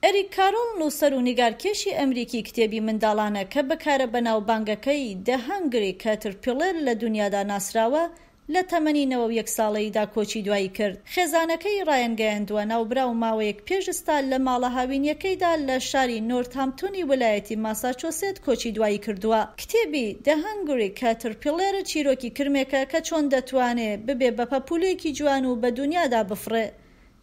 ئەریک کارۆڵ نووسەر و نیگارکێشی ئەمریکی کتێبی منداڵانە کە بەکارە بەناوبانگەکەی The Hungry Caterpillar لە دنیادا ناسراوە لە تەمەنی 91 ساڵەییدا کۆچی دوایی کرد. خێزانەکەی ڕایەنگەیاندووە ناوبراو ماوەیەک پێشستا لە ماڵە هاوینیەکەیدا لە شاری نۆرتهامپتۆنی ویلایەتی ماساچۆسێت کۆچی دوایی کردووە. کتێبی The Hungry Caterpillar چیرۆکی کرمێکە کە چۆن دەتوانێت ببێ بە پەپولەیەکی جوان و بە دنیادا بفڕێ.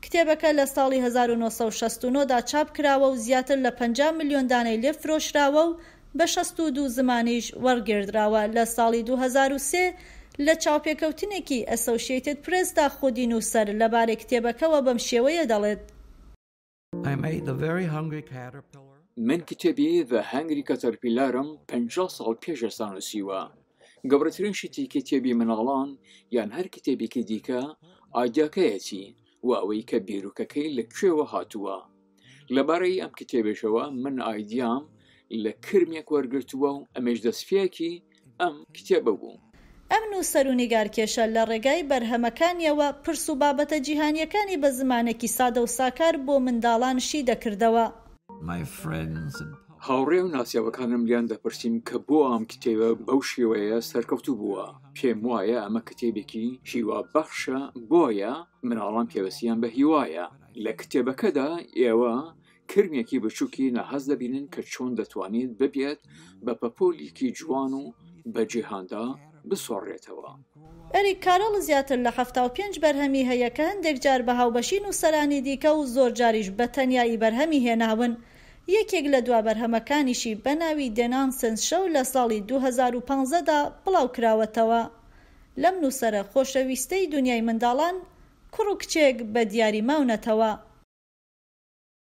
کتێبەکە لە ساڵی 1969دا چاپ کراوە و زیاتر لە 50 ملیۆن دانەی لێ فرۆشراوە و بە 62 زمانیش وەرگێردراوە. لە ساڵی 2003 لە چاوپێکەوتنێکی ئەسۆشیێتد پرێسدا خودی نووسەر لەبارەی کتێبەکەوە بەم شێوەیە دەڵێت: من کتێبی The Hungry Caterpillarم 50 ساڵ پێش ئێستا نووسیوە. گەورەترین شتی کتێبی مناڵان یان هەر کتێبێکی دیکە ئایدیاکەیەتی و ئەوەی کە بیرروکەکەی لەکوێوە هاتووە. لەبارەی ئەم کتێبێشەوە من ئایدیام لە کرمێک وەرگرتووە و ئەمەش دەستپێکی ئەم کتێبە بوو. ئەم نووسەر و نیگارکێشە لە ڕێگای بەرهەمەکانیەوە پرس و بابەتە جیهانیەکانی بە زمانێکی سادە و ساکار بۆ منداڵان شی دەکردەوە. هاوڕێ و ناسیاوەکانم لیان دەپرسیم کە بۆ ئەم کتێبە بەو شێوەیە سەرکەوتوو بووە. پێم وایە ئەمە کتێبێکی هیوا بەخشە، بۆیە مناڵان پێوەستیان بە هیوایە. لە کتێبەکەدا ئێوە کرمێکی بچووکی نەحەز دەبینن کە چۆن دەتوانێت ببێت بە پەپۆلێکی جوان و بە جیهاندا بسۆڕێتەوە. ئەریک کارۆڵ زیاتر لە 75 بەرهەمی هەیە کە هەندێک جار بە هاوبەشی نووسەرانی دیکە و زۆر جاریش بە تەنیایی بەرهەمی هێناون. یەکێک لە دوا بەرهەمەکانیشی بە ناوی The Nonsense Show لە ساڵی 2015دا بڵاو کراوەتەوە. لەم نووسەرە خۆشەویستەی دنیای منداڵان کوڕ و کچێک بە دیاری ماونەتەوە.